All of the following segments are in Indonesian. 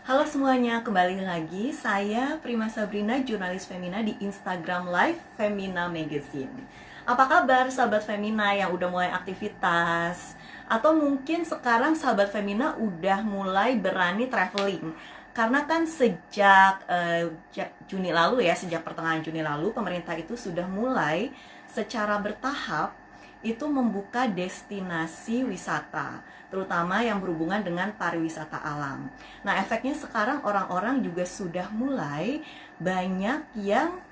Halo semuanya, kembali lagi saya Prima Sabrina, jurnalis Femina di Instagram Live Femina Magazine. Apa kabar sahabat Femina yang udah mulai aktivitas? Atau mungkin sekarang sahabat Femina udah mulai berani traveling? Karena kan sejak Juni lalu ya, sejak pertengahan Juni lalu pemerintah itu sudah mulai secara bertahap itu membuka destinasi wisata, terutama yang berhubungan dengan pariwisata alam. Nah, efeknya sekarang orang-orang juga sudah mulai banyak yang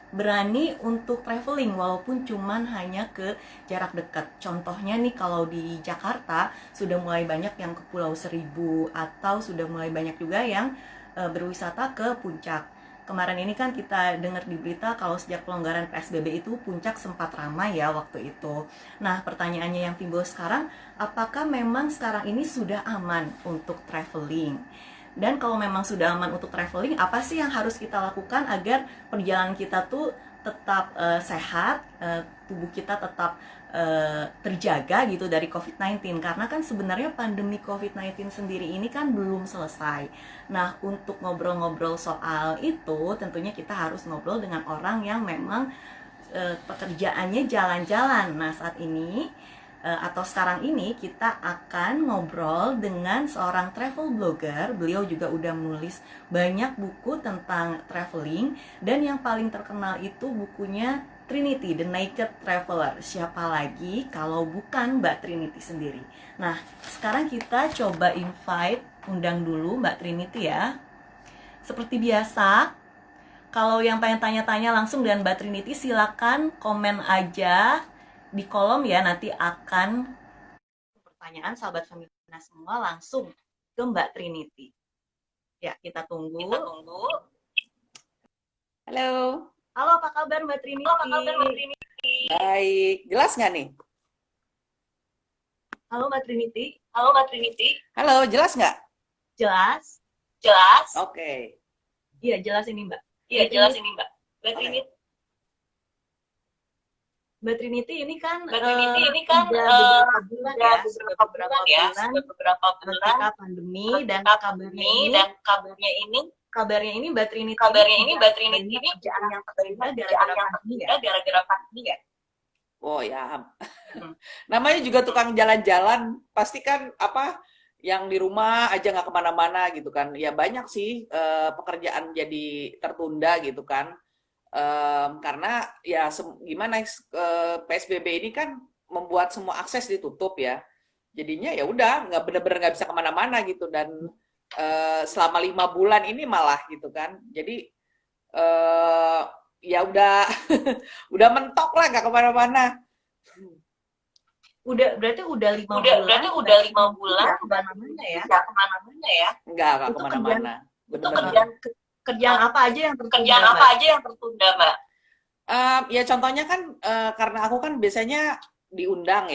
berani untuk traveling walaupun cuman hanya ke jarak dekat. Contohnya nih kalau di Jakarta sudah mulai banyak yang ke Pulau Seribu atau sudah mulai banyak juga yang berwisata ke Puncak. Kemarin ini kan kita dengar di berita kalau sejak pelonggaran PSBB itu Puncak sempat ramai ya waktu itu. Nah, pertanyaannya yang timbul sekarang, apakah memang sekarang ini sudah aman untuk traveling? Dan kalau memang sudah aman untuk traveling, apa sih yang harus kita lakukan agar perjalanan kita tuh tetap sehat, tubuh kita tetap terjaga gitu dari COVID-19? Karena kan sebenarnya pandemi COVID-19 sendiri ini kan belum selesai. Nah, untuk ngobrol-ngobrol soal itu, tentunya kita harus ngobrol dengan orang yang memang pekerjaannya jalan-jalan. Nah, saat ini atau sekarang ini kita akan ngobrol dengan seorang travel blogger. Beliau juga udah menulis banyak buku tentang traveling, dan yang paling terkenal itu bukunya Trinity, The Naked Traveler. Siapa lagi kalau bukan Mbak Trinity sendiri. Nah, sekarang kita coba undang dulu Mbak Trinity ya. Seperti biasa, kalau yang pengen tanya-tanya langsung dengan Mbak Trinity, silakan komen aja di kolom ya. Nanti akan pertanyaan sahabat Femina semua langsung ke Mbak Trinity. Ya, kita tunggu. Halo. Halo, apa kabar Mbak Trinity? Baik, jelas nggak nih? Halo Mbak Trinity. Halo, jelas nggak? Jelas? Oke. Iya, jelas ini Mbak. Mbak Trinity. Mbak Trinity ini kan udah beberapa bulan ketika pandemi, dan kabarnya ini Mbak Trinity ini kerjaan yang tertunda gara-gara pandemi ya. Oh ya. Namanya juga tukang jalan-jalan, pasti kan yang di rumah aja nggak kemana-mana gitu kan. Ya banyak sih pekerjaan jadi tertunda gitu kan. Karena ya gimana PSBB ini kan membuat semua akses ditutup ya. Jadinya ya udah nggak bener-bener nggak bisa kemana-mana gitu, dan selama 5 bulan ini malah gitu kan. Jadi ya udah udah mentok lah nggak kemana-mana. Berarti udah 5 bulan kemana-mana ya. Nggak Itu kemana-mana. kerjaan apa aja yang tertunda, Mbak? Ya contohnya kan karena aku kan biasanya diundang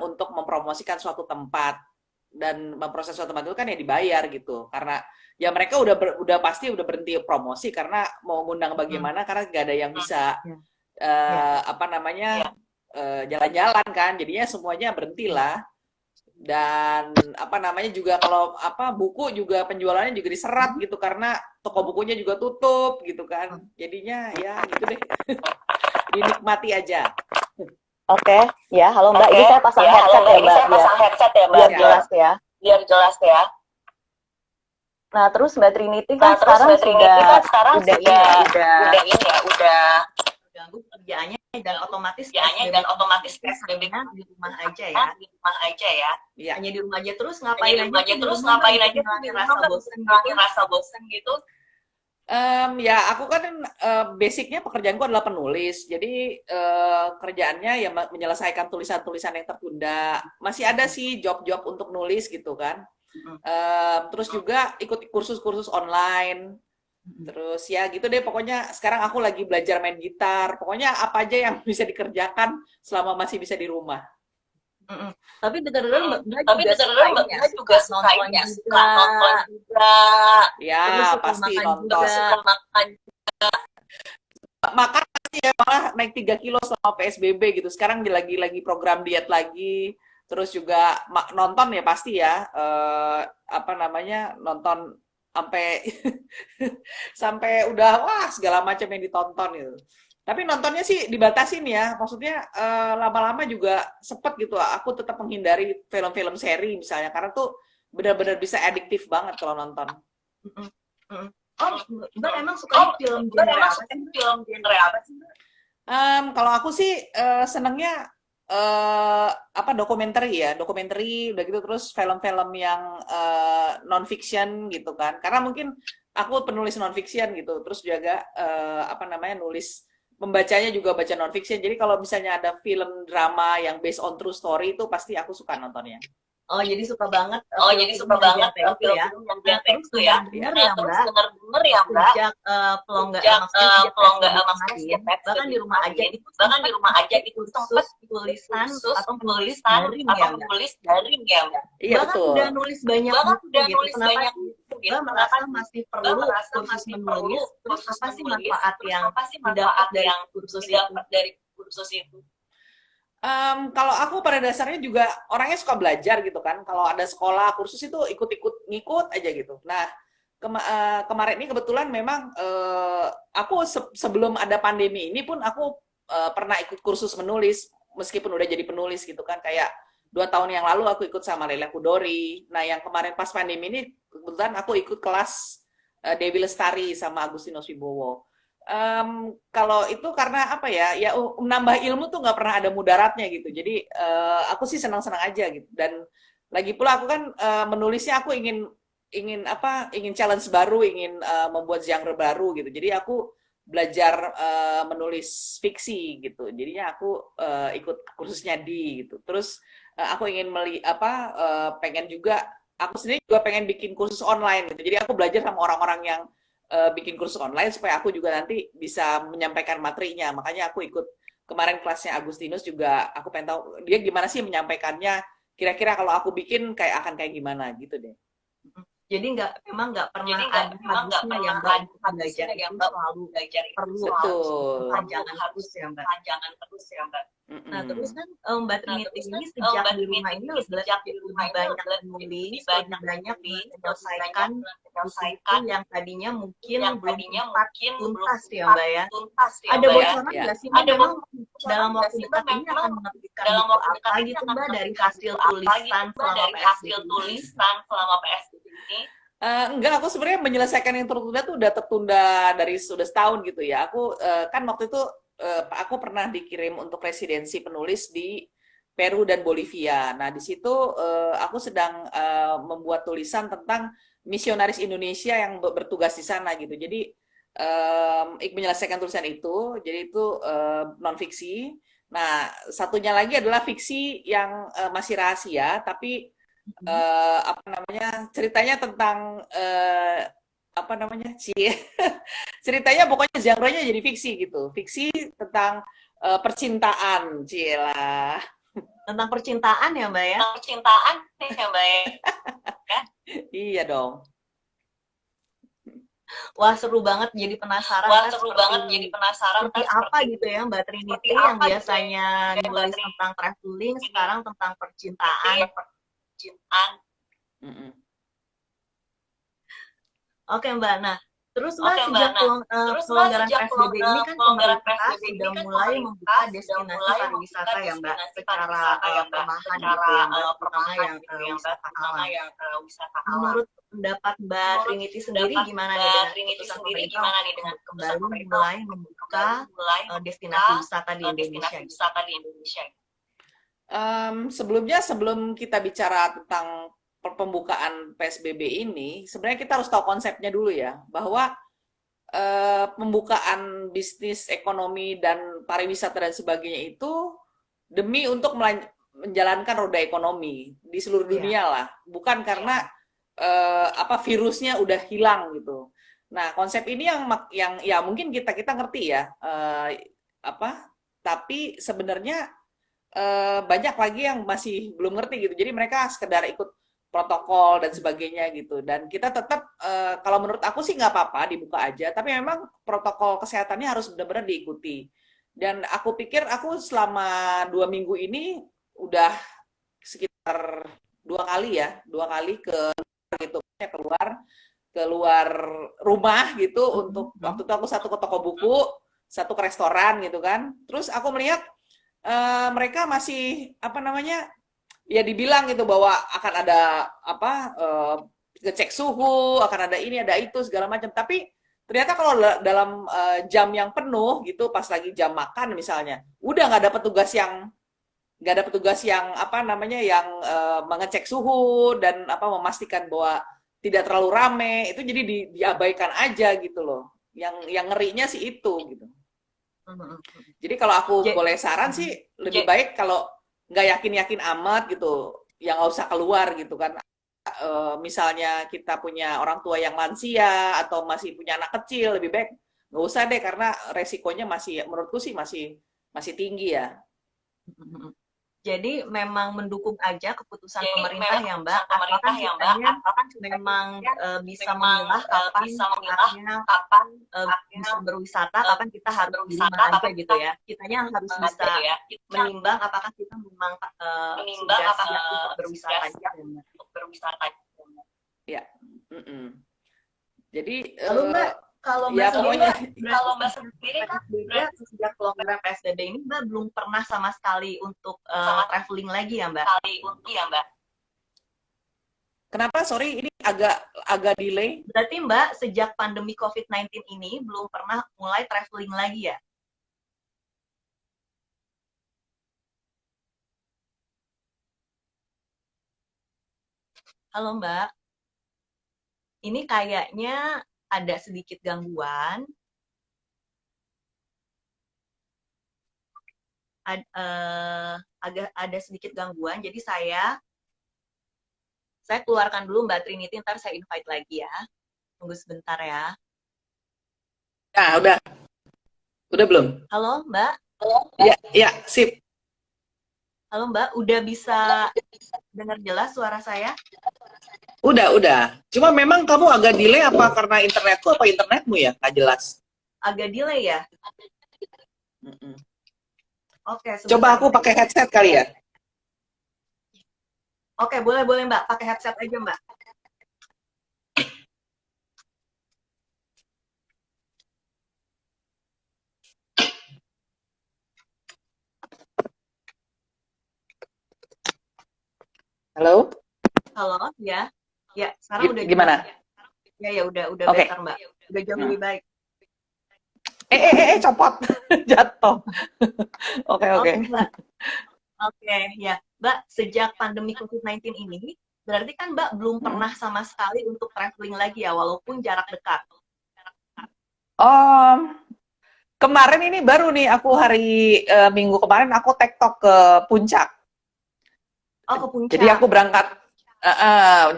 untuk mempromosikan suatu tempat, dan memproses suatu tempat itu kan ya dibayar gitu, karena ya mereka udah pasti udah berhenti promosi karena mau ngundang bagaimana, karena gak ada yang bisa jalan-jalan kan, jadinya semuanya berhentilah. Dan juga kalau buku juga penjualannya juga diserat gitu karena toko bukunya juga tutup gitu kan, jadinya ya gitu deh. Dinikmati aja. Oke, ya, halo Mbak. Ini saya pasang headset ya Mbak, biar jelas ya. Nah, terus Mbak Trinity kan sekarang udah ganggu kerjaannya, dan otomatis PSBB-nya di rumah aja ya. Iya. Hanya di rumah aja terus, ngapain aja rasa bosen gitu. Ya aku kan basicnya pekerjaanku adalah penulis, jadi kerjaannya ya menyelesaikan tulisan-tulisan yang tertunda. Masih ada sih job-job untuk nulis gitu kan. Terus juga ikut kursus-kursus online. Terus ya gitu deh, pokoknya sekarang aku lagi belajar main gitar. Pokoknya apa aja yang bisa dikerjakan selama masih bisa di rumah. Tapi dengar-dengar Mbak juga suka nonton juga. Ya, pasti nonton. Makan pasti ya, malah naik 3 kilo selama PSBB gitu. Sekarang lagi program diet lagi. Terus juga nonton ya pasti ya, nonton sampai sampai udah wah segala macam yang ditonton gitu. Tapi nontonnya sih dibatasin ya, maksudnya lama-lama juga sepet gitu. Aku tetap menghindari film-film seri misalnya, karena tuh benar-benar bisa adiktif banget kalau nonton. Mm-mm. Mm-mm. Oh, Mbak emang sukanya film genre apa sih? Kalau aku sih senengnya apa dokumenter ya, dokumenter udah gitu, terus film-film yang non fiction gitu kan. Karena mungkin aku penulis non fiction gitu, terus juga apa namanya nulis pembacanya juga baca non fiction. Jadi kalau misalnya ada film drama yang based on true story itu pasti aku suka nontonnya. Oh, jadi suka banget Jadi suka banget film itu ya. film-film yang Nah, genre terus itu ya. dengar Nah, ya, terus Mbak, dengar ya, Mbak, sejak pelonggaran sejak maksudnya sejak pelonggaran PSBB maksudnya kemarin, sejak bahkan di rumah aja kemarin, itu bahkan di rumah aja itu khusus sempat tulisan khusus atau penulis tulisan daring ya, atau Mbak. penulis daring ya, Mbak. Iya Bahkan betul. udah nulis banyak Bahkan buku udah gitu. nulis Kenapa banyak sih buku Mbak gitu. merasa Kenapa masih Mbak perlu merasa kursus masih menulis? perlu Terus kursus apa sih menulis? manfaat Terus yang apa sih didapat manfaat dari yang kursus itu? didapat dari kursus itu? Kalau aku pada dasarnya juga orangnya suka belajar gitu kan. Kalau ada sekolah kursus itu ikut-ikut ngikut aja gitu. Nah, kemarin ini kebetulan memang aku sebelum ada pandemi ini pun aku pernah ikut kursus menulis meskipun udah jadi penulis gitu kan. Kayak 2 tahun yang lalu aku ikut sama Leila Kudori. Nah, yang kemarin pas pandemi ini kebetulan aku ikut kelas Dewi Lestari sama Agustinus Wibowo. Kalau itu karena apa ya, ya menambah ilmu tuh nggak pernah ada mudaratnya gitu. Jadi aku sih senang-senang aja gitu. Dan lagi pula aku kan menulisnya aku ingin challenge baru, ingin membuat genre baru gitu. Jadi aku belajar menulis fiksi gitu. Jadinya aku ikut kursusnya di gitu. Terus aku ingin pengen juga aku sendiri juga pengen bikin kursus online gitu. Jadi aku belajar sama orang-orang yang bikin kursus online supaya aku juga nanti bisa menyampaikan materinya. Makanya aku ikut kemarin kelasnya Agustinus juga, aku pengen tahu dia gimana sih menyampaikannya. Kira-kira kalau aku bikin akan kayak gimana gitu deh. Jadi memang nggak pernah Jadi ada memang nggak habisnya yang pernah Mbak ada belajar habisnya yang itu Mbak selalu belajar itu perlu selalu harus Betul. panjangan harus terus ya, Mbak. panjangan terus ya, Mbak. Nah, terus kan Mbak Trinity Terus ini kan sejak Mbak di rumah Trinity ini ini sejak di rumah lebih ini banyak lebih menulis, lebih banyak banyak menulis, lebih menyelesaikan banyak buku menyelesaikan yang tadinya mungkin yang belum tadinya sempat mungkin belum tuntas ya, sempat Mbak ya. tuntas ya, Ada Mbak ya. bocoran Ya. nggak sih, Mbak, Ada memang bocoran dalam nggak waktu sih, Mbak, dekat ini memang akan menerbitkan dalam buku waktu dekat apa ini gitu, akan Mbak, dari menerbitkan hasil buku apa gitu, tulisan Mbak, selama dari hasil PSBB ini? tulisan selama PSBB ini? Enggak, aku sebenarnya menyelesaikan yang tertunda tuh udah tertunda dari sudah setahun gitu ya. Aku kan waktu itu aku pernah dikirim untuk residensi penulis di Peru dan Bolivia. Nah, di situ aku sedang membuat tulisan tentang misionaris Indonesia yang bertugas di sana gitu. Jadi menyelesaikan tulisan itu, jadi itu non fiksi. Nah, satunya lagi adalah fiksi yang masih rahasia, tapi apa namanya ceritanya tentang apa namanya ceritanya pokoknya genre-nya jadi fiksi gitu, fiksi tentang percintaan, cila. Tentang percintaan ya, Mbak ya? Tentang percintaan ya, Mbak ya. Iya dong. Wah, seru banget, jadi penasaran Wah, kan seru seperti banget jadi penasaran seperti kan apa seperti gitu ya Mbak Trinity seperti yang apa gitu ya biasanya Mbak nulis Trinity tentang traveling, sekarang tentang percintaan. percintaan. Mm-mm. Oke Mbak, nah terus Mbak Oke, Mbak. sejak Nah, terus Mbak pelonggaran sejak PSBB ini kan pelonggaran pemerintah PSBB ini sudah kan mulai pemerintah membuka sudah destinasi mulai pariwisata membuka ya Mbak, destinasi secara pariwisata ya, Mbak, perlahan secara gitu ya Mbak, terutama perlahan yang gitu ya, Mbak, wisata terutama alam. yang wisata alam. Menurut pendapat Mbak Menurut Trinity sendiri pendapat gimana nih Mbak dengan Trinity keputusan sendiri pemerintah gimana untuk nih dengan keputusan kembali pemerintah mulai untuk membuka mulai destinasi membuka wisata di Indonesia? destinasi wisata di Indonesia? Sebelumnya sebelum kita bicara tentang pembukaan PSBB ini, sebenarnya kita harus tahu konsepnya dulu ya, bahwa pembukaan bisnis ekonomi dan pariwisata dan sebagainya itu demi untuk menjalankan roda ekonomi di seluruh dunia lah, bukan karena apa virusnya udah hilang gitu. Nah, konsep ini yang ya mungkin kita ngerti ya, apa, tapi sebenarnya banyak lagi yang masih belum ngerti gitu. Jadi mereka sekedar ikut protokol dan sebagainya gitu. Dan kita tetap kalau menurut aku sih nggak apa-apa dibuka aja, tapi memang protokol kesehatannya harus benar-benar diikuti. Dan aku pikir aku selama 2 minggu ini udah sekitar 2 kali ke gitu keluar keluar rumah gitu untuk waktu itu aku satu ke toko buku, satu ke restoran gitu kan. Terus aku melihat mereka masih apa namanya ya dibilang gitu bahwa akan ada apa ngecek suhu, akan ada ini ada itu segala macam. Tapi ternyata kalau dalam jam yang penuh gitu, pas lagi jam makan misalnya, udah nggak ada petugas yang apa namanya yang mengecek suhu dan apa memastikan bahwa tidak terlalu rame itu jadi diabaikan aja gitu loh yang ngerinya sih itu gitu jadi kalau aku boleh saran sih lebih baik kalau nggak yakin amat gitu yang nggak usah keluar gitu kan misalnya kita punya orang tua yang lansia atau masih punya anak kecil lebih baik nggak usah deh karena resikonya masih menurutku sih masih tinggi ya. Jadi memang mendukung aja keputusan pemerintah ya Mbak. Asalkan kitanya memang bisa memilah kapan bisa berwisata, kapan kita harus di rumah aja gitu ya. Kitanya harus bisa menimbang apakah kita memang sudah siap untuk berwisata aja ya Mbak. Ya. Jadi lalu Mbak, kalau Mbak ya sendiri, pokoknya sendiri kan sejak pelonggaran PSBB ini Mbak belum pernah sama sekali untuk traveling lagi ya Mbak? Kenapa? Sorry, ini agak delay. Berarti Mbak sejak pandemi COVID-19 ini belum pernah mulai traveling lagi ya? Halo Mbak, ini kayaknya ada sedikit gangguan. Agak ada sedikit gangguan, jadi saya keluarkan dulu Mbak Trinity, ntar saya invite lagi ya. Tunggu sebentar ya. Nah, udah belum? Halo Mbak? Ya, sip. Halo Mbak, udah bisa dengar jelas suara saya? Udah. Cuma memang kamu agak delay apa karena internetku apa internetmu ya? Nggak jelas. Agak delay ya? Oke, coba aku pakai headset kali ya. Oke, boleh Mbak, pakai headset aja Mbak. Halo? Halo, ya. Ya, sekarang udah gimana? Ya, udah Okay. better Mbak. Udah jauh lebih baik. Copot. Jatuh. Oke. Mbak. Oke, ya. Mbak, sejak pandemi COVID-19 ini, berarti kan Mbak belum pernah sama sekali untuk traveling lagi ya, walaupun jarak dekat. Kemarin ini baru nih, aku hari Minggu kemarin aku tektok ke Puncak. Oh, ke Puncak.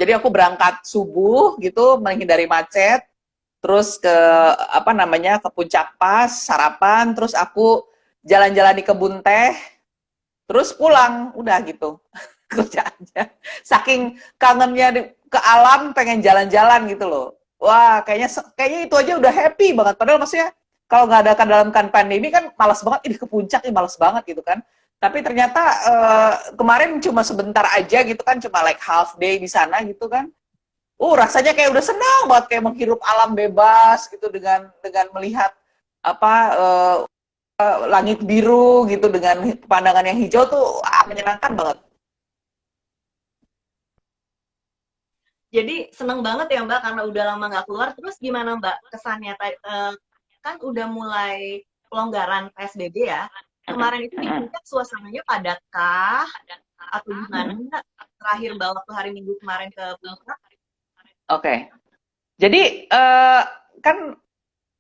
Jadi aku berangkat subuh gitu, menghindari macet, terus ke apa namanya ke Puncak pas sarapan, terus aku jalan-jalan di kebun teh, terus pulang, udah gitu kerjaannya. Saking kangennya ke alam, pengen jalan-jalan gitu loh. Wah, kayaknya itu aja udah happy banget. Padahal maksudnya kalau nggak ada dalam pandemi kan malas banget, ini ke puncak ini malas banget gitu kan. Tapi ternyata kemarin cuma sebentar aja gitu kan, cuma like half day di sana gitu kan. Rasanya kayak udah senang banget kayak menghirup alam bebas gitu dengan melihat apa langit biru gitu dengan pemandangan yang hijau tuh menyenangkan banget. Jadi seneng banget ya Mbak karena udah lama nggak keluar. Terus gimana Mbak kesannya? Kan udah mulai pelonggaran PSBB ya. Kemarin itu di Puncak suasananya padatkah? Atau gimana Mbak? Terakhir Mbak waktu hari Minggu kemarin ke Puncak? Oke. Jadi kan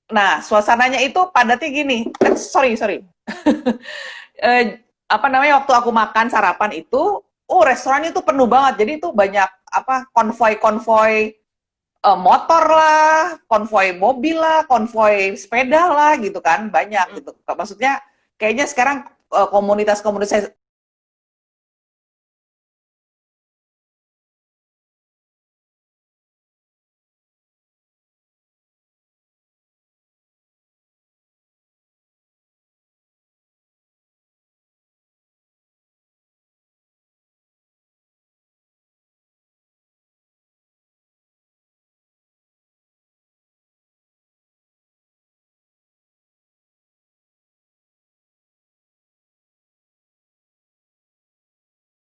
nah suasananya itu padatnya gini. Sorry. Apa namanya waktu aku makan sarapan itu, restoran itu penuh banget. Jadi itu banyak apa konvoi motor lah, konvoi mobil lah, konvoi sepeda lah gitu kan, banyak gitu. Maksudnya kayaknya sekarang komunitas-komunitas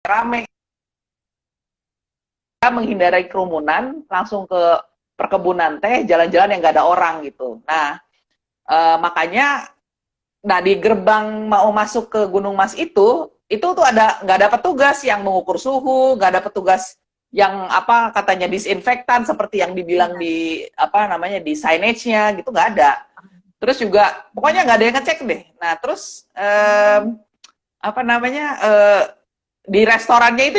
rame, kita menghindari kerumunan, langsung ke perkebunan teh, jalan-jalan yang nggak ada orang gitu. Nah, makanya, nah di gerbang mau masuk ke Gunung Mas itu tuh nggak ada petugas yang mengukur suhu, nggak ada petugas yang apa katanya disinfektan seperti yang dibilang di apa namanya di signage-nya gitu, nggak ada. Terus juga pokoknya nggak ada yang ngecek deh. Nah terus apa namanya di restorannya itu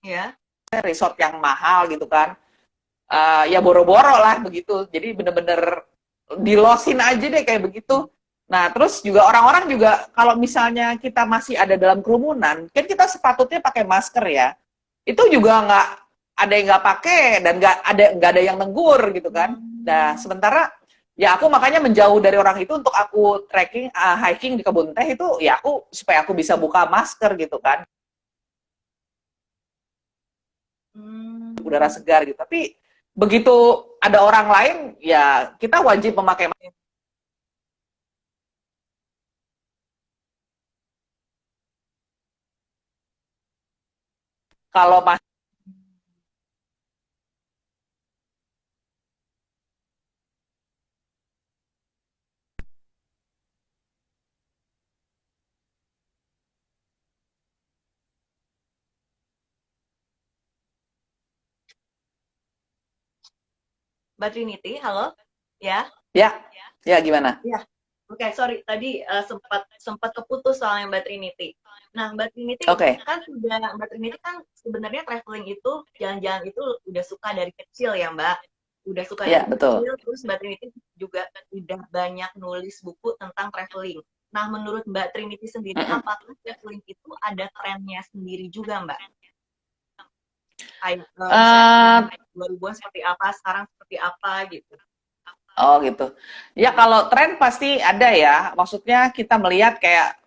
Ya. resort yang mahal gitu kan. Ya boro-boro lah begitu. Jadi bener-bener dilosin aja deh kayak begitu. Nah, terus juga orang-orang juga kalau misalnya kita masih ada dalam kerumunan, kan kita sepatutnya pakai masker ya. Itu juga nggak ada yang nggak pakai dan nggak ada yang negur gitu kan. Nah, sementara ya aku makanya menjauh dari orang itu untuk aku trekking, hiking di kebun teh itu ya aku supaya aku bisa buka masker gitu kan. Udara segar gitu. Tapi begitu ada orang lain, ya kita wajib memakai masker. Kalau Mbak Trinity, halo? Ya. ya gimana? Ya. Oke, sorry tadi sempat keputus soalnya Mbak Trinity. Nah, Mbak Trinity Mbak Trinity kan sebenarnya traveling itu jalan-jalan itu udah suka dari kecil ya, Mbak. Udah suka dari kecil, terus Mbak Trinity juga udah banyak nulis buku tentang traveling. Nah, menurut Mbak Trinity sendiri, apakah traveling itu ada trennya sendiri juga, Mbak? Kayak 2000-an seperti apa, sekarang seperti apa gitu. Oh gitu. Ya kalau tren pasti ada ya. Maksudnya kita melihat kayak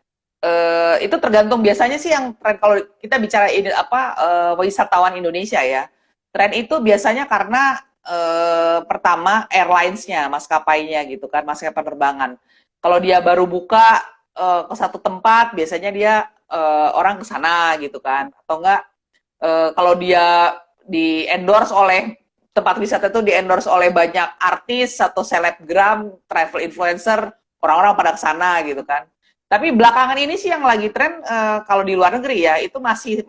itu tergantung biasanya sih yang tren kalau kita bicara wisatawan Indonesia ya. Tren itu biasanya karena pertama airlines-nya, maskapainya gitu kan, maskapai penerbangan. Kalau dia baru buka ke satu tempat, biasanya dia orang ke sana gitu kan. Atau enggak kalau dia di endorse oleh tempat wisata itu di endorse oleh banyak artis atau selebgram, travel influencer, orang-orang pada ke sana gitu kan. Tapi belakangan ini sih yang lagi tren kalau di luar negeri ya itu masih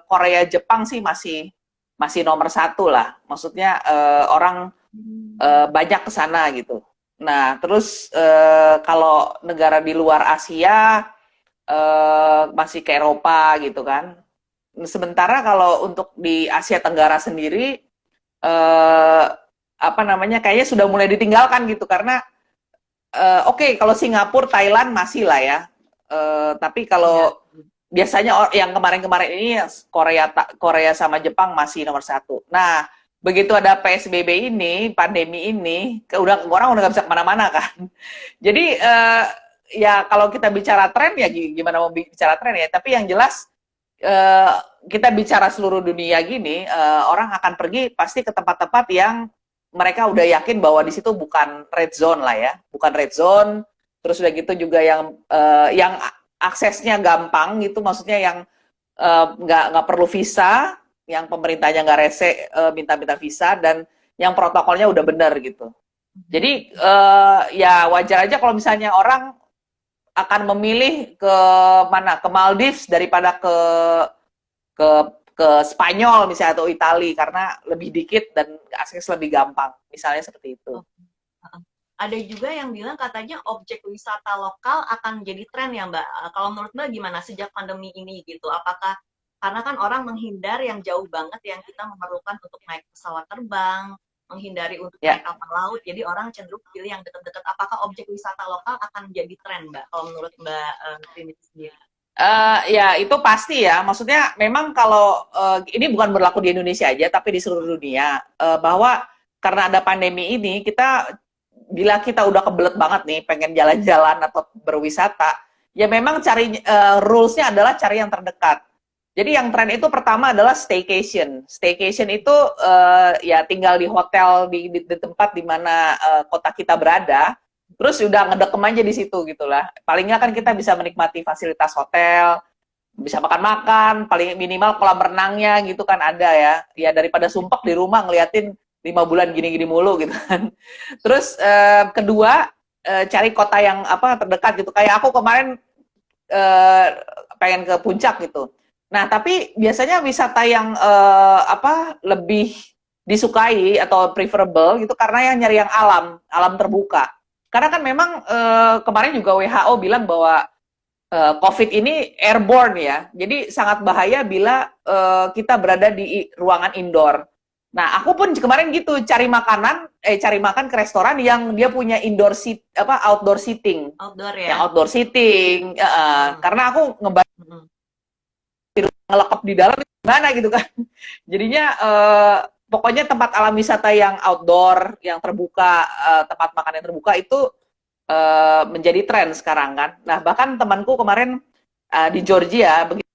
Korea Jepang sih masih nomor satu lah. Maksudnya orang banyak ke sana gitu. Nah terus kalau negara di luar Asia masih ke Eropa gitu kan. Sementara kalau untuk di Asia Tenggara sendiri apa namanya kayaknya sudah mulai ditinggalkan gitu karena oke, kalau Singapura, Thailand masih lah ya. Tapi kalau biasanya yang kemarin-kemarin ini Korea sama Jepang masih nomor satu. Nah, begitu ada PSBB ini, pandemi ini, orang udah nggak bisa kemana-mana kan. Jadi ya kalau kita bicara tren ya gimana mau bicara tren ya. Tapi yang jelas kita bicara seluruh dunia gini, orang akan pergi pasti ke tempat-tempat yang mereka udah yakin bahwa di situ bukan red zone lah ya, bukan red zone. Terus udah gitu juga yang aksesnya gampang gitu, maksudnya yang nggak perlu visa, yang pemerintahnya nggak rese minta-minta visa dan yang protokolnya udah bener gitu. Jadi ya wajar aja kalau misalnya orang akan memilih ke mana, ke Maldives daripada ke Spanyol misalnya atau Itali karena lebih dikit dan akses lebih gampang, misalnya seperti itu. Ada juga yang bilang katanya objek wisata lokal akan jadi tren ya Mbak. Kalau menurut Mbak gimana sejak pandemi ini gitu? Apakah karena kan orang menghindar yang jauh banget yang kita memerlukan untuk naik pesawat terbang, menghindari untuk naik kapal laut, jadi orang cenderung pilih yang dekat-dekat. Apakah objek wisata lokal akan jadi tren Mbak? Kalau menurut Mbak Trinity sendiri? Ya itu pasti ya. Maksudnya memang kalau ini bukan berlaku di Indonesia aja, tapi di seluruh dunia bahwa karena ada pandemi ini bila kita udah kebelet banget nih pengen jalan-jalan atau berwisata, ya memang cari rules-nya adalah cari yang terdekat. Jadi yang tren itu pertama adalah staycation. Staycation itu ya tinggal di hotel di tempat di mana kota kita berada. Terus udah ngedekem aja di situ gitulah. Paling nggak kan kita bisa menikmati fasilitas hotel, bisa makan-makan, paling minimal kolam renangnya gitu kan ada ya. Ya daripada sumpek di rumah ngeliatin 5 bulan gini-gini mulu gitu kan. Terus kedua cari kota yang apa terdekat gitu. Kayak aku kemarin eh, pengen ke puncak gitu. Nah, tapi biasanya wisata yang apa lebih disukai atau preferable gitu karena yang nyari yang alam, alam terbuka. Karena kan memang kemarin juga WHO bilang bahwa COVID ini airborne ya, jadi sangat bahaya bila kita berada di ruangan indoor. Nah, aku pun kemarin gitu cari makan ke restoran yang dia punya indoor seat, apa outdoor seating, Outdoor yang ya. outdoor seating, karena aku Mm-mm. ngelekep di dalam gimana gitu kan. Jadinya pokoknya tempat alam wisata yang outdoor, yang terbuka, tempat makan yang terbuka itu menjadi tren sekarang kan. Nah, bahkan temanku kemarin di Georgia begitu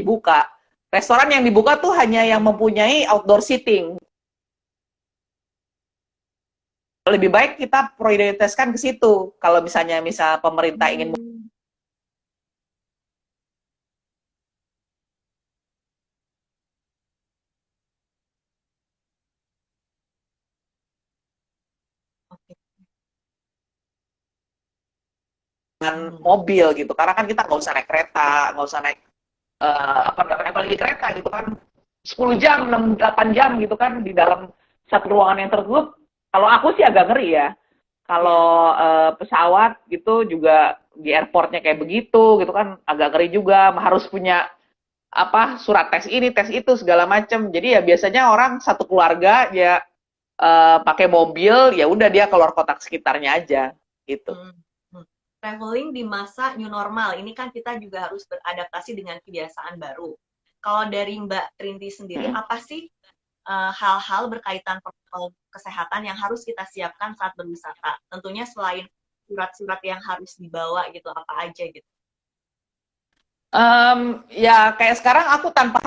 dibuka, restoran yang dibuka tuh hanya yang mempunyai outdoor seating. Lebih baik kita prioritaskan ke situ. Kalau misalnya pemerintah ingin Hmm. Oke. dengan Hmm. mobil gitu, karena kan kita nggak usah naik kereta, nggak usah naik apa namanya apalagi kereta gitu kan 10 jam, 6, 8 jam gitu kan di dalam satu ruangan yang tertutup. Kalau aku sih agak ngeri ya. Iya. Kalau pesawat gitu juga di airportnya kayak begitu gitu kan agak ngeri juga, harus punya apa surat tes ini, tes itu segala macam. Jadi ya biasanya orang satu keluarga ya pakai mobil, ya udah dia keluar kotak sekitarnya aja gitu. Hmm. Hmm. Traveling di masa new normal, ini kan kita juga harus beradaptasi dengan kebiasaan baru. Kalau dari Mbak Trinity sendiri, Hmm. apa sih hal-hal berkaitan protokol kesehatan yang harus kita siapkan saat berwisata? Tentunya selain surat-surat yang harus dibawa gitu, apa aja gitu. Ya kayak sekarang aku tanpa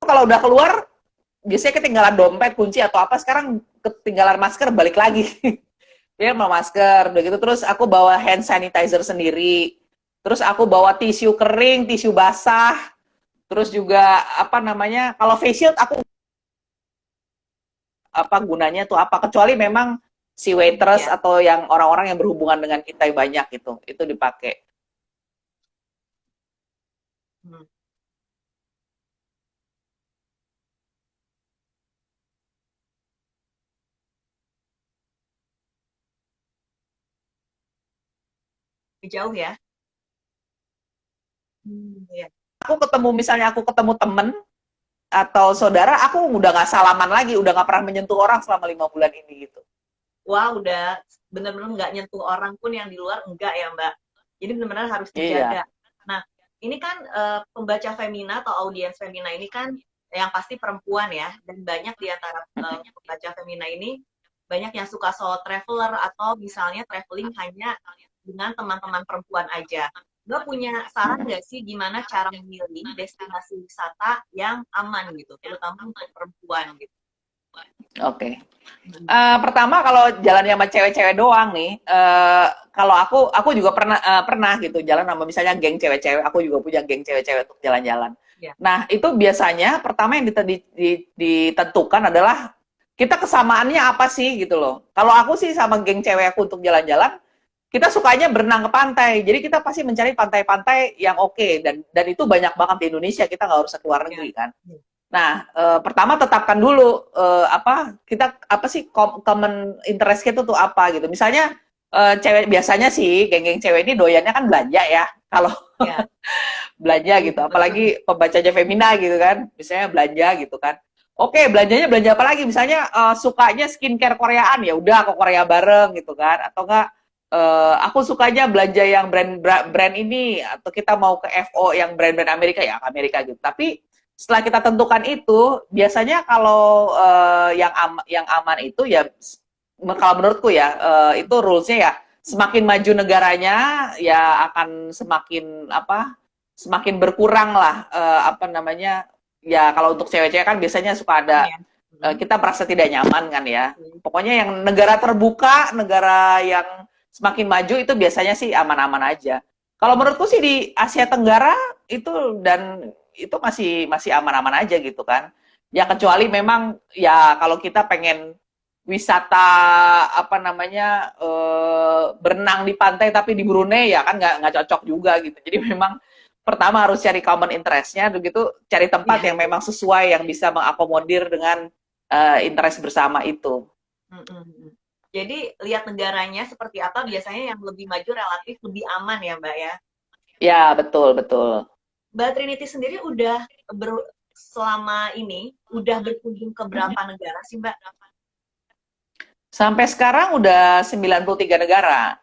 kalau udah keluar biasanya ketinggalan dompet, kunci atau apa, sekarang ketinggalan masker balik lagi. Dia mau masker, udah gitu terus aku bawa hand sanitizer sendiri. Terus aku bawa tisu kering, tisu basah. Terus juga apa namanya? Kalau face shield aku apa gunanya tuh apa kecuali memang si waitress Ya. atau yang orang-orang yang berhubungan dengan kita banyak gitu. Itu dipakai. Hmm. Jauh ya. Hmm, ya. Aku ketemu misalnya aku ketemu temen atau saudara, aku udah nggak salaman lagi, udah nggak pernah menyentuh orang selama 5 bulan ini gitu. Wah, udah bener-bener nggak nyentuh orang pun yang di luar enggak ya, Mbak. Jadi benar-benar harus Iya. dijaga. Nah, ini kan pembaca Femina atau audiens Femina ini kan yang pasti perempuan ya, dan banyak di antara pembaca Femina ini banyak yang suka solo traveler atau misalnya traveling hanya dengan teman-teman perempuan aja. Mbak punya saran nggak sih gimana cara memilih destinasi wisata yang aman gitu, terutama untuk perempuan gitu? Oke. Pertama kalau jalan sama cewek-cewek doang nih, kalau aku juga pernah gitu jalan sama misalnya geng cewek-cewek, aku juga punya geng cewek-cewek untuk jalan-jalan. Ya. Nah itu biasanya pertama yang ditentukan adalah kita kesamaannya apa sih gitu loh. Kalau aku sih sama geng cewek aku untuk jalan-jalan, kita sukanya berenang ke pantai. Jadi kita pasti mencari pantai-pantai yang oke, dan itu banyak banget di Indonesia. Kita nggak harus keluar Ya. negeri kan. Nah, pertama tetapkan dulu apa kita apa sih common interest kita tuh apa gitu. Misalnya cewek biasanya sih geng-geng cewek ini doyannya kan belanja ya. Kalau Ya. belanja gitu, apalagi pembacanya Femina gitu kan, misalnya belanja gitu kan. Oke, belanjanya belanja apa lagi? Misalnya sukanya skincare Koreaan, ya udah ke Korea bareng gitu kan, atau enggak aku sukanya belanja yang brand ini, atau kita mau ke FO yang brand-brand Amerika ya Amerika gitu. Tapi setelah kita tentukan itu, biasanya kalau yang aman itu ya, kalau menurutku ya itu rulesnya ya semakin maju negaranya ya akan semakin semakin berkurang lah apa namanya ya kalau untuk cewek-cewek kan biasanya suka ada kita merasa tidak nyaman kan ya. Pokoknya yang negara terbuka, negara yang semakin maju itu biasanya sih aman-aman aja. Kalau menurutku sih di Asia Tenggara itu dan itu masih aman-aman aja gitu kan. Ya kecuali memang ya kalau kita pengen wisata apa namanya berenang di pantai tapi di Brunei ya kan nggak cocok juga gitu. Jadi memang pertama harus cari common interest-nya, begitu cari tempat yang memang sesuai yang bisa mengakomodir dengan interest bersama itu. Jadi lihat negaranya seperti apa, biasanya yang lebih maju relatif lebih aman ya Mbak ya? Ya betul betul. Mbak Trinity sendiri udah selama ini udah berkunjung ke berapa negara sih Mbak? Sampai sekarang udah 93 negara.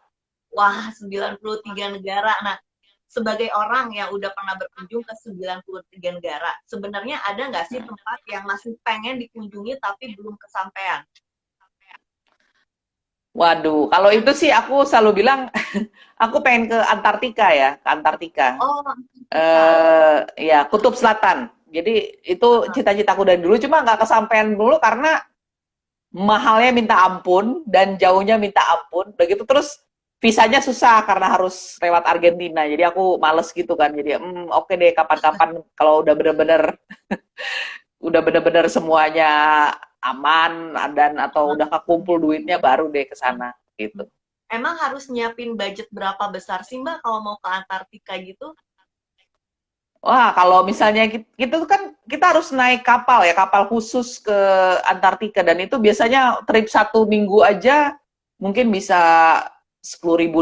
Wah, 93 negara. Nah, sebagai orang yang udah pernah berkunjung ke 93 negara, sebenarnya ada nggak sih tempat yang masih pengen dikunjungi tapi belum kesampaian? Waduh, kalau itu sih aku selalu bilang, aku pengen ke Antartika ya, ke Antartika. Oh, Ya, Kutub Selatan. Jadi itu cita-citaku dari dulu, cuma nggak kesampaian dulu karena mahalnya minta ampun dan jauhnya minta ampun. Begitu terus visanya susah karena harus lewat Argentina. Jadi aku males gitu kan. Jadi oke deh kapan-kapan kalau udah bener-bener udah bener-bener semuanya aman dan atau udah kekumpul duitnya baru deh ke sana gitu. Emang harus nyiapin budget berapa besar sih Mbak kalau mau ke Antartika gitu? Wah, kalau misalnya gitu kan kita harus naik kapal ya, kapal khusus ke Antartika dan itu biasanya trip 1 minggu aja mungkin bisa $10.000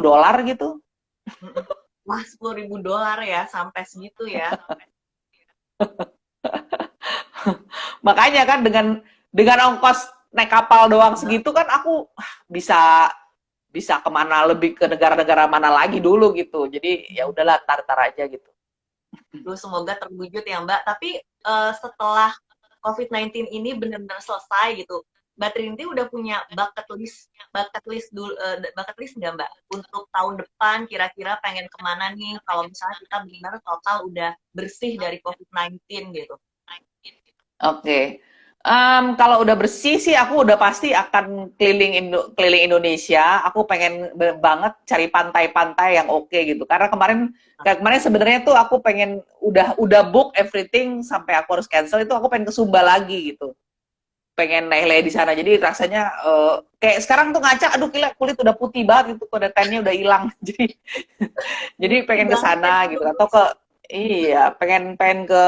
gitu. Wah, $10.000 ya, sampai segitu ya. Makanya kan dengan ongkos naik kapal doang segitu kan aku bisa kemana lebih ke negara-negara mana lagi dulu gitu. Jadi ya udahlah tar aja gitu. Duh, semoga terwujud ya Mbak. Tapi setelah COVID-19 ini benar-benar selesai gitu, Mbak Trinity udah punya bucket list nggak Mbak? Untuk tahun depan kira-kira pengen kemana nih? Kalau misalnya kita benar total udah bersih dari COVID-19 gitu. Oke. Kalau udah bersih sih aku udah pasti akan keliling Indonesia. Aku pengen banget cari pantai-pantai yang oke gitu. Karena kemarin sebenarnya tuh aku pengen udah book everything sampai aku harus cancel itu aku pengen ke Sumba lagi gitu. Pengen leleh di sana. Jadi rasanya kayak sekarang tuh ngaca, aduh gila kulit udah putih banget gitu, kode tannya udah hilang. Jadi pengen ke sana gitu atau ke pengen ke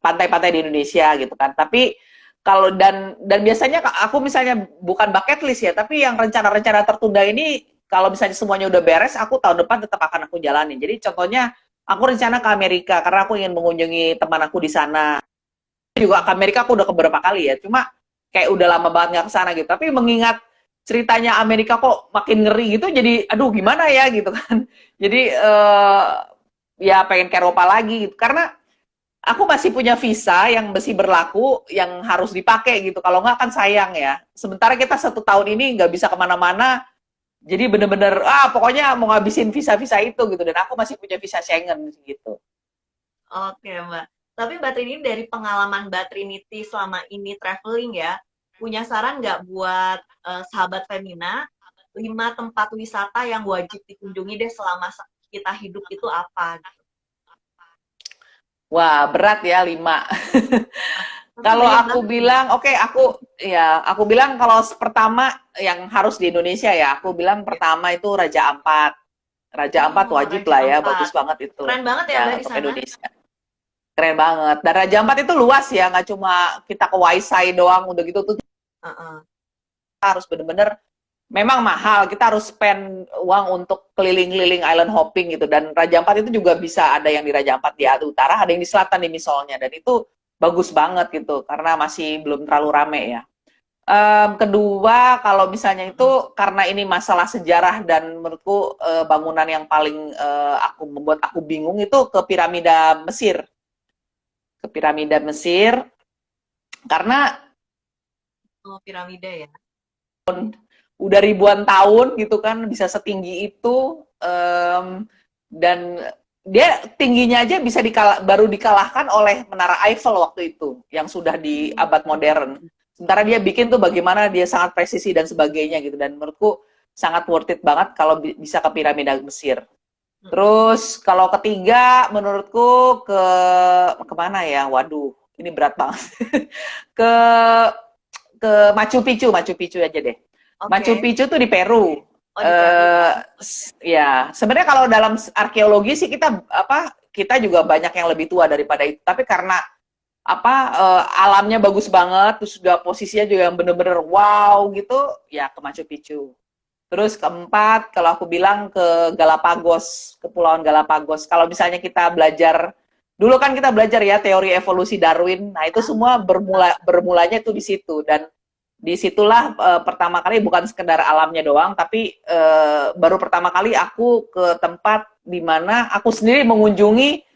pantai-pantai di Indonesia gitu kan. Tapi kalau dan biasanya aku misalnya bukan bucket list ya, tapi yang rencana-rencana tertunda ini kalau misalnya semuanya udah beres, aku tahun depan tetap akan aku jalani. Jadi contohnya aku rencana ke Amerika karena aku ingin mengunjungi teman aku di sana. Juga ke Amerika aku udah beberapa kali ya, cuma kayak udah lama banget nggak ke sana gitu. Tapi mengingat ceritanya Amerika kok makin ngeri gitu, jadi aduh gimana ya gitu kan. Jadi ya pengen ke Eropa lagi gitu. Karena aku masih punya visa yang masih berlaku, yang harus dipakai gitu. Kalau nggak kan sayang ya. Sementara kita 1 tahun ini nggak bisa kemana-mana, jadi bener-bener, pokoknya mau ngabisin visa-visa itu gitu. Dan aku masih punya visa Schengen gitu. Oke Mbak. Tapi Mbak Trinity dari pengalaman Mbak Trinity selama ini traveling ya, punya saran nggak buat sahabat Femina, 5 tempat wisata yang wajib dikunjungi deh selama kita hidup itu apa? Wah, berat ya 5. Kalau aku bilang, aku bilang kalau pertama yang harus di Indonesia ya, aku bilang pertama itu Raja Ampat. Raja Ampat wajib Raja lah ya, Ampat. bagus banget itu. Keren banget ya Mbak di untuk sana. Indonesia. Keren banget. Dan Raja Ampat itu luas ya, nggak cuma kita ke Waisai doang, udah gitu tuh harus bener-bener memang mahal, kita harus spend uang untuk keliling-keliling island hopping gitu. Dan Raja Ampat itu juga bisa ada yang di Raja Ampat di utara, ada yang di selatan di misalnya. Dan itu bagus banget gitu, karena masih belum terlalu rame ya. Kedua, kalau misalnya itu karena ini masalah sejarah dan menurutku bangunan yang paling membuat aku bingung itu ke piramida Mesir. Ke piramida Mesir, karena piramida ya. udah ribuan tahun gitu kan, bisa setinggi itu, dan dia tingginya aja bisa baru dikalahkan oleh Menara Eiffel waktu itu, yang sudah di abad modern. Sementara dia bikin tuh bagaimana dia sangat presisi dan sebagainya gitu, dan menurutku sangat worth it banget kalau bisa ke piramida Mesir. Terus kalau ketiga menurutku kemana ya? Waduh, ini berat banget. ke ke Machu Picchu aja deh. Oke. Machu Picchu tuh di Peru. Oh, di Peru. Ya, sebenarnya kalau dalam arkeologi sih kita juga banyak yang lebih tua daripada itu. Tapi karena alamnya bagus banget, terus juga posisinya juga yang bener-bener wow gitu, ya ke Machu Picchu. Terus keempat, kalau aku bilang ke Galapagos, Kepulauan Galapagos. Kalau misalnya kita belajar, dulu kan kita belajar ya teori evolusi Darwin. Nah itu semua bermulanya itu di situ, dan disitulah pertama kali bukan sekedar alamnya doang, tapi baru pertama kali aku ke tempat di mana aku sendiri mengunjungi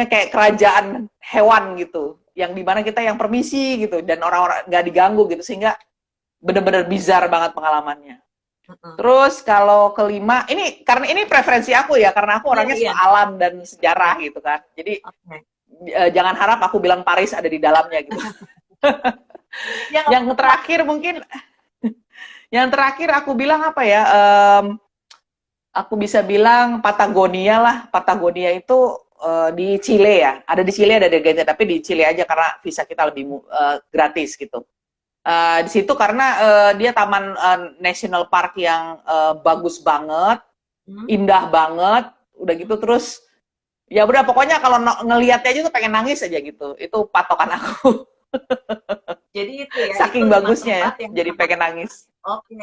kayak kerajaan hewan gitu, yang dimana kita yang permisi gitu, dan orang-orang nggak diganggu gitu, sehingga bener-bener bizar banget pengalamannya. Terus kalau kelima, karena ini preferensi aku ya, karena aku orangnya suka alam dan sejarah gitu kan. Jadi jangan harap aku bilang Paris ada di dalamnya gitu. Yang terakhir mungkin, yang terakhir aku bilang apa ya? Aku bisa bilang Patagonia lah. Patagonia itu di Chile ya. Ada di Chile, ada di Argentina, tapi di Chile aja karena visa kita lebih gratis gitu. Di situ karena dia taman national park yang bagus banget, indah banget, udah gitu terus ya udah pokoknya kalau ngelihatnya aja tuh pengen nangis aja gitu. Itu patokan aku. Jadi itu ya. Saking bagusnya ya, jadi pengen nangis. Oke.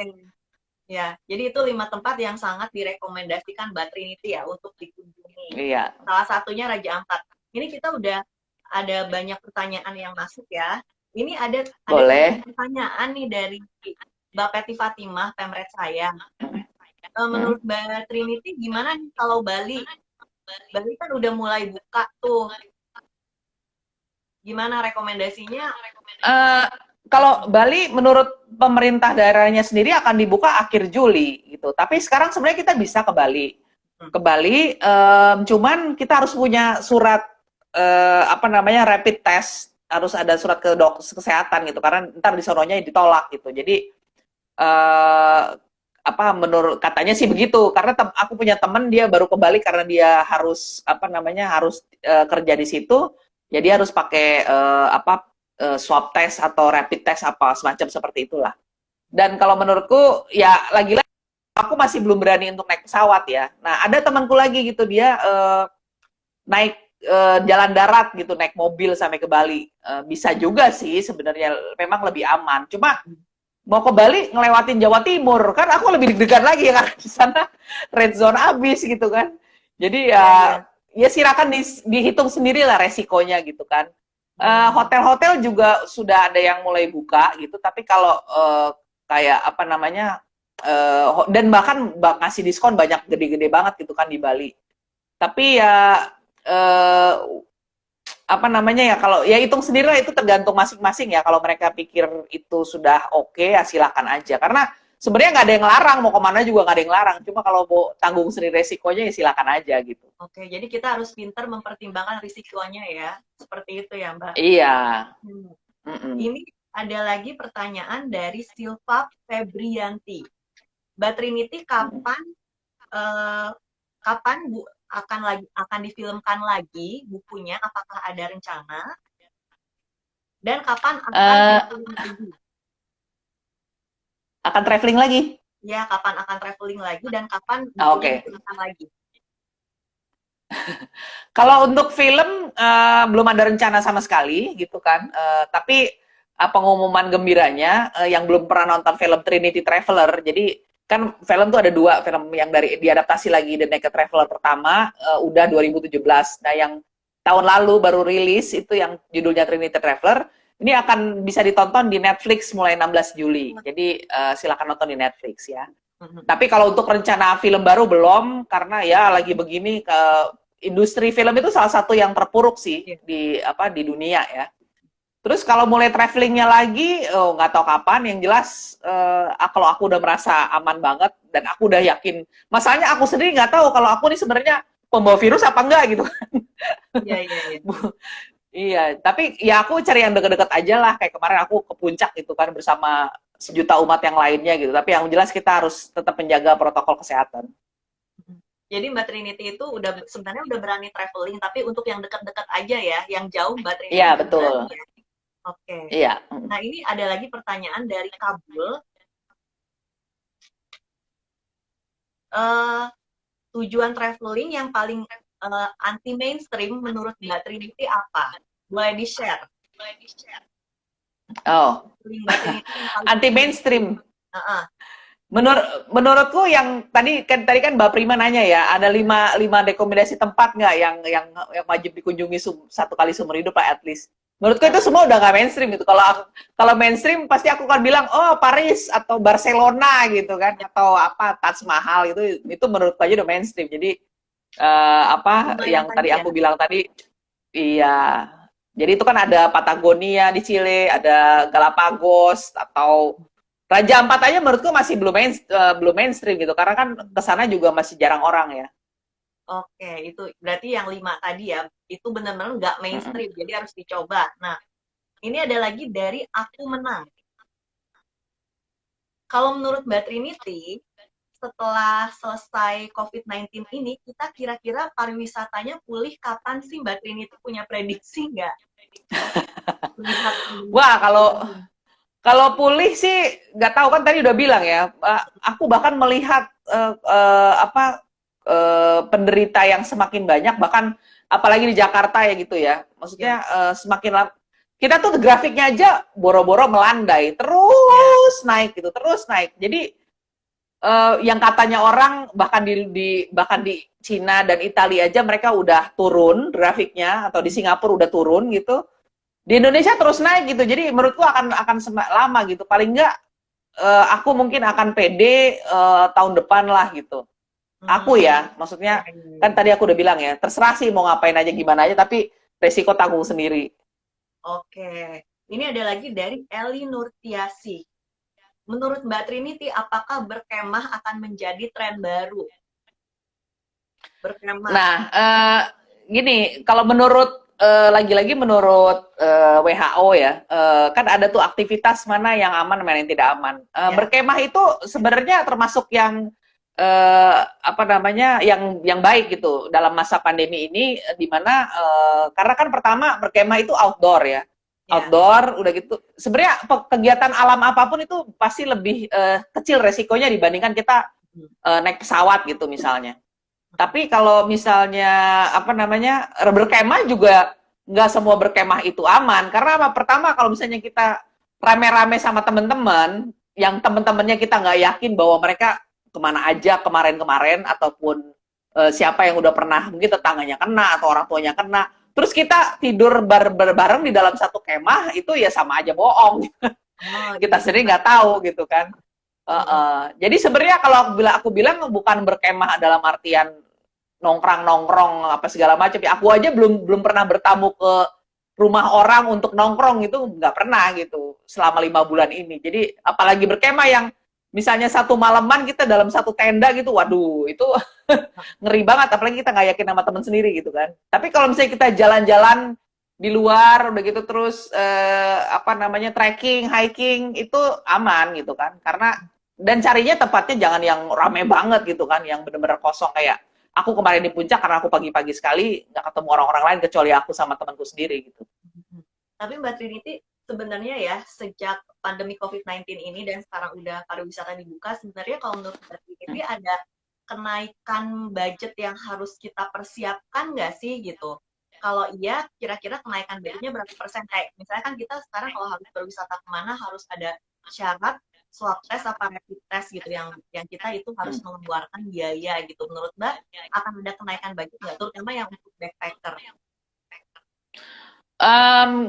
Ya, jadi itu 5 tempat yang sangat direkomendasikan Mbak Trinity ya untuk dikunjungi. Iya. Salah satunya Raja Ampat. Ini kita udah ada banyak pertanyaan yang masuk ya. Ini ada pertanyaan nih dari Mbak Peti Fatimah, pemret saya. Menurut Mbak Trinity gimana nih kalau Bali? Bali kan udah mulai buka tuh. Gimana rekomendasinya? Kalau Bali menurut pemerintah daerahnya sendiri akan dibuka akhir Juli gitu. Tapi sekarang sebenarnya kita bisa ke Bali. Ke Bali, cuman kita harus punya surat rapid test, harus ada surat ke kesehatan gitu, karena ntar di sononya ditolak gitu. Jadi menurut katanya sih begitu, karena aku punya temen dia baru ke Bali karena dia harus kerja di situ, jadi harus pakai swab test atau rapid test apa semacam seperti itulah. Dan kalau menurutku ya lagi-lagi aku masih belum berani untuk naik pesawat ya. Nah ada temanku lagi gitu, dia naik jalan darat gitu, naik mobil sampai ke Bali. Bisa juga sih sebenarnya, memang lebih aman. Cuma mau ke Bali ngelewatin Jawa Timur, kan aku lebih deg-degan lagi ya, di sana red zone abis gitu kan. Jadi ya silakan dihitung sendiri lah resikonya gitu kan. Hotel-hotel juga sudah ada yang mulai buka gitu, tapi kalau kayak dan bahkan ngasih diskon banyak gede-gede banget gitu kan di Bali. Tapi ya kalau ya hitung sendiri lah, itu tergantung masing-masing ya. Kalau mereka pikir itu sudah oke, ya silakan aja. Karena sebenarnya nggak ada yang larang, mau kemana juga nggak ada yang larang. Cuma kalau mau tanggung sendiri resikonya ya silakan aja gitu. Oke, jadi kita harus pintar mempertimbangkan risikonya ya. Seperti itu ya, Mbak? Iya. Ini ada lagi pertanyaan dari Silva Febrianti. Mbak Trinity, kapan Bu akan difilmkan lagi bukunya? Apakah ada rencana? Dan kapan akan traveling lagi? Akan traveling lagi? Ya, kapan akan traveling lagi dan kapan difilmkan lagi? Kalau untuk film belum ada rencana sama sekali gitu kan. Tapi pengumuman gembiranya yang belum pernah nonton film Trinity Traveler. Jadi kan film tuh ada 2 film yang diadaptasi lagi. The Naked Traveler pertama udah 2017. Nah yang tahun lalu baru rilis itu yang judulnya Trinity Traveler. Ini akan bisa ditonton di Netflix mulai 16 Juli. Jadi silakan nonton di Netflix ya. Tapi kalau untuk rencana film baru belum, karena ya lagi begini, industri film itu salah satu yang terpuruk sih di dunia ya. Terus kalau mulai travelingnya lagi, oh, nggak tahu kapan. Yang jelas, kalau aku udah merasa aman banget dan aku udah yakin. Masalahnya aku sendiri nggak tahu kalau aku nih sebenarnya pembawa virus apa enggak gitu. Iya, iya, iya. Iya, tapi ya aku cari yang deket-deket aja lah. Kayak kemarin aku ke puncak gitu kan bersama sejuta umat yang lainnya gitu. Tapi yang jelas kita harus tetap menjaga protokol kesehatan. Jadi Mbak Trinity itu sebenarnya udah berani traveling, tapi untuk yang dekat-dekat aja ya, yang jauh Mbak Trinity Iya, belum betul. berani ya. Oke. Iya. Nah, ini ada lagi pertanyaan dari Kabul. Eh, tujuan traveling yang paling anti mainstream menurut Mbak Trinity apa? Boleh di-share. Oh, Mbak Trinity yang paling anti mainstream. Heeh. Menurutku yang tadi kan Mbak Prima nanya ya, ada lima rekomendasi tempat nggak yang wajib dikunjungi satu kali seumur hidup lah at least. Menurutku itu semua udah nggak mainstream gitu. Kalau mainstream pasti aku akan bilang oh Paris atau Barcelona gitu kan, atau apa Taj Mahal itu menurutku aja udah mainstream. Jadi apa yang tadi aku bilang tadi, iya. Jadi itu kan ada Patagonia di Chile, ada Galapagos atau Raja Ampat aja menurutku masih belum mainstream gitu, karena kan kesana juga masih jarang orang ya. Oke, itu berarti yang 5 tadi ya, itu benar-benar nggak mainstream, jadi harus dicoba. Nah, ini ada lagi dari Aku Menang. Kalau menurut Mbak Trinity, setelah selesai COVID-19 ini, kita kira-kira pariwisatanya pulih kapan sih Mbak Trinity, punya prediksi nggak? Wah, kalau pulih sih nggak tahu, kan tadi udah bilang ya. Aku bahkan melihat penderita yang semakin banyak, bahkan apalagi di Jakarta ya gitu ya. Maksudnya semakin lama kita tuh grafiknya aja boro-boro melandai, terus naik gitu, terus naik. Jadi yang katanya orang bahkan di Cina dan Italia aja mereka udah turun grafiknya, atau di Singapura udah turun gitu. Di Indonesia terus naik gitu. Jadi menurutku akan lama gitu. Paling enggak aku mungkin akan pede tahun depan lah gitu. Aku ya, maksudnya kan tadi aku udah bilang ya, terserah sih mau ngapain aja gimana aja, tapi resiko tanggung sendiri. Oke, ini ada lagi dari Eli Nurtiasi. Menurut Mbak Trinity, apakah berkemah akan menjadi tren baru? Berkemah. Nah, gini, kalau lagi-lagi menurut WHO ya, kan ada tuh aktivitas mana yang aman, mana yang tidak aman. Berkemah itu sebenarnya termasuk yang apa namanya, yang baik gitu dalam masa pandemi ini, di mana karena kan pertama berkemah itu outdoor ya. Outdoor, udah gitu. Sebenarnya kegiatan alam apapun itu pasti lebih kecil resikonya dibandingkan kita naik pesawat gitu misalnya. Tapi kalau misalnya apa namanya berkemah juga nggak semua berkemah itu aman, karena apa? Pertama kalau misalnya kita rame-rame sama teman-teman yang teman-temannya kita nggak yakin bahwa mereka kemana aja kemarin-kemarin, ataupun siapa yang udah pernah mungkin tetangganya kena atau orang tuanya kena, terus kita tidur bareng di dalam satu kemah, itu ya sama aja bohong. Kita sendiri nggak tahu gitu kan. Jadi sebenarnya kalau aku bilang bukan berkemah dalam artian nongkrong apa segala macam. Ya, aku aja belum pernah bertamu ke rumah orang untuk nongkrong, itu nggak pernah gitu selama 5 bulan ini. Jadi apalagi berkemah yang misalnya satu malaman kita dalam satu tenda gitu, waduh itu ngeri banget. Apalagi kita nggak yakin sama teman sendiri gitu kan. Tapi kalau misalnya kita jalan-jalan di luar udah gitu, terus apa namanya trekking, hiking, itu aman gitu kan. Karena dan carinya tempatnya jangan yang rame banget gitu kan, yang benar-benar kosong. Kayak aku kemarin di puncak karena aku pagi-pagi sekali nggak ketemu orang-orang lain kecuali aku sama temanku sendiri gitu. Tapi Mbak Trinity, sebenarnya ya sejak pandemi COVID-19 ini dan sekarang udah pariwisata dibuka, sebenarnya kalau menurut Mbak Trinity ada kenaikan budget yang harus kita persiapkan nggak sih gitu? Kalau iya, kira-kira kenaikan budgetnya berapa persen? Kayak misalnya kan kita sekarang kalau harus berwisata kemana harus ada syarat swab test apa rapid test gitu, yang kita itu harus mengeluarkan biaya gitu. Menurut Mbak akan ada kenaikan budget nggak, terutama yang untuk backpacker?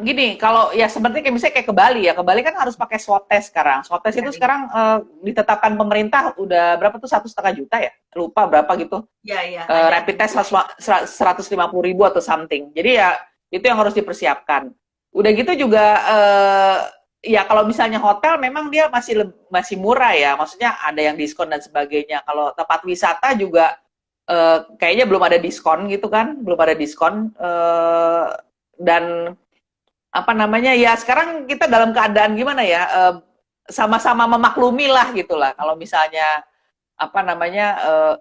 Gini, kalau ya seperti kayak misalnya kayak ke Bali ya, ke Bali kan harus pakai swab test sekarang. Swab test itu sekarang ditetapkan pemerintah udah berapa tuh, 1,5 juta ya? Lupa berapa gitu. Iya. Rapid test 150.000 atau something. Jadi ya itu yang harus dipersiapkan. Udah gitu juga ya kalau misalnya hotel memang dia masih murah ya, maksudnya ada yang diskon dan sebagainya. Kalau tempat wisata juga kayaknya belum ada diskon gitu kan, belum ada diskon dan apa namanya ya sekarang kita dalam keadaan gimana ya sama-sama memaklumi lah gitulah kalau misalnya apa namanya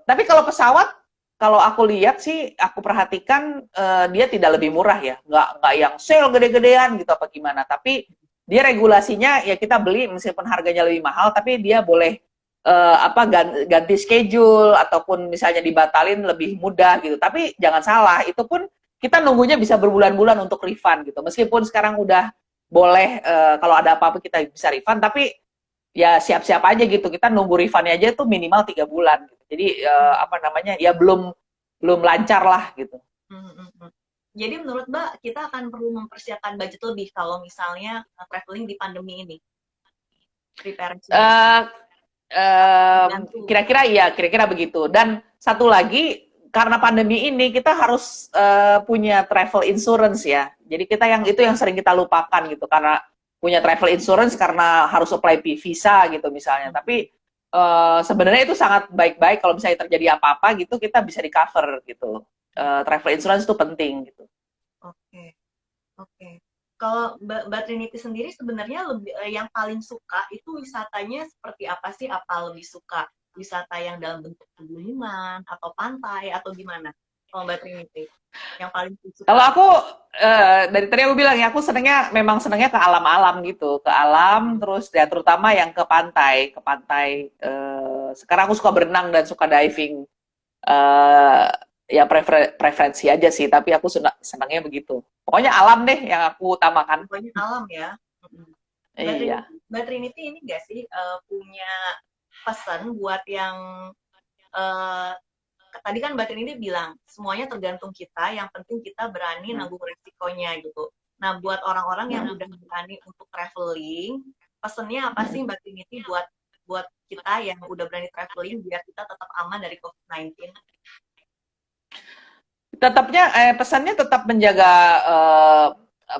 tapi kalau pesawat kalau aku lihat sih aku perhatikan dia tidak lebih murah ya nggak yang sale gede-gedean gitu apa gimana tapi dia regulasinya ya kita beli meskipun harganya lebih mahal tapi dia boleh apa ganti schedule ataupun misalnya dibatalin lebih mudah gitu tapi jangan salah itu pun kita nunggunya bisa berbulan-bulan untuk refund gitu meskipun sekarang udah boleh kalau ada apa-apa kita bisa refund tapi ya siap-siap aja gitu kita nunggu refundnya aja tuh minimal 3 bulan gitu. Jadi apa namanya ya belum belum lancar lah gitu. Jadi menurut Mbak kita akan perlu mempersiapkan budget lebih kalau misalnya traveling di pandemi ini. Preparation. Kira-kira iya kira-kira begitu dan satu lagi karena pandemi ini kita harus punya travel insurance ya jadi kita yang itu yang sering kita lupakan gitu karena punya travel insurance karena harus apply visa gitu misalnya tapi sebenarnya itu sangat baik-baik kalau misalnya terjadi apa-apa gitu kita bisa di cover gitu travel insurance itu penting gitu. Oke. Kalau Mbak Trinity sendiri sebenarnya lebih yang paling suka itu wisatanya seperti apa sih? Apa lebih suka wisata yang dalam bentuk pegunungan atau pantai atau gimana? Kalau Mbak Trinity yang paling suka? Kalau aku dari tadi aku bilang ya aku memang senengnya ke alam-alam gitu, ke alam terus ya terutama yang ke pantai, sekarang aku suka berenang dan suka diving. Ya preferensi aja sih, tapi aku senangnya begitu. Pokoknya alam deh yang aku utamakan. Pokoknya alam ya. Iya. Mbak Trinity ini nggak sih punya pesan buat yang tadi kan Mbak Trinity bilang semuanya tergantung kita, yang penting kita berani nanggung resikonya gitu. Nah, buat orang-orang yang udah berani untuk traveling, pesannya apa sih Mbak Trinity buat kita yang udah berani traveling biar kita tetap aman dari COVID-19? Pesannya tetap menjaga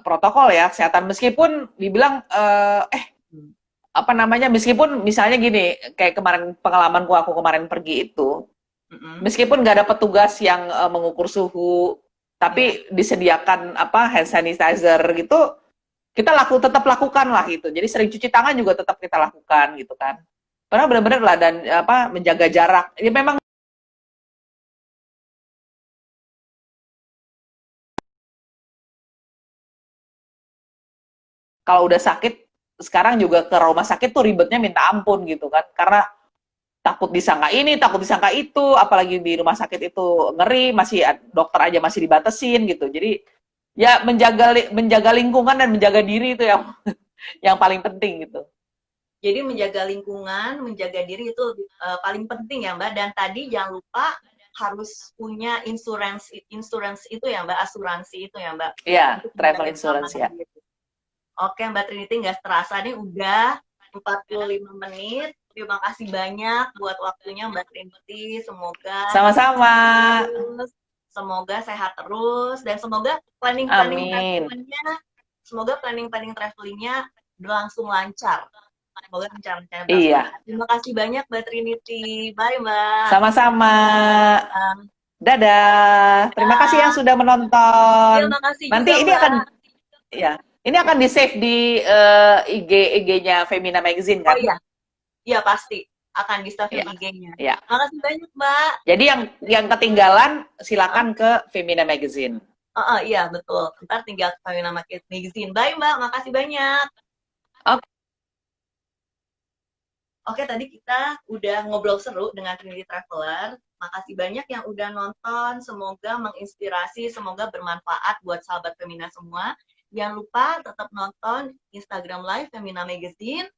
protokol ya kesehatan meskipun dibilang apa namanya meskipun misalnya gini kayak kemarin pengalamanku aku kemarin pergi itu meskipun nggak ada petugas yang mengukur suhu tapi disediakan apa hand sanitizer gitu kita tetap lakukan lah gitu jadi sering cuci tangan juga tetap kita lakukan gitu kan karena benar-benar lah dan apa menjaga jarak ya memang kalau udah sakit sekarang juga ke rumah sakit tuh ribetnya minta ampun gitu kan karena takut disangka ini takut disangka itu apalagi di rumah sakit itu ngeri masih dokter aja masih dibatasin gitu jadi ya menjaga lingkungan dan menjaga diri itu yang yang paling penting gitu. Jadi menjaga lingkungan, menjaga diri itu paling penting ya Mbak. Dan tadi jangan lupa harus punya insurance itu ya Mbak, asuransi itu ya Mbak. Iya, travel insurance ya. Oke Mbak Trinity, nggak terasa nih udah 45 menit. Terima kasih banyak buat waktunya Mbak Trinity. Semoga sama-sama. Semoga sehat terus dan semoga planning-planning travelingnya berlangsung lancar. Semoga rencana-rencana Iya. Terima kasih banyak Mbak Trinity. Bye Mbak. Sama-sama. Dadah. Terima kasih yang sudah menonton. Terima kasih nanti juga, ini Mbak. Ini akan di-save di IG-nya Femina Magazine kan? Oh iya. Iya pasti akan di-save IG-nya. Iya. Makasih banyak, Mbak. Jadi yang ketinggalan silakan ke Femina Magazine. Iya, betul. Ntar tinggal ke Femina Magazine. Bye, Mbak. Makasih banyak. Oke, tadi kita udah ngobrol seru dengan Trinity Traveler. Makasih banyak yang udah nonton. Semoga menginspirasi, semoga bermanfaat buat sahabat Femina semua. Jangan lupa tetap nonton Instagram Live Femina Magazine.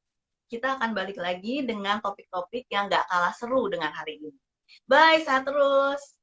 Kita akan balik lagi dengan topik-topik yang gak kalah seru dengan hari ini. Bye, sehat terus!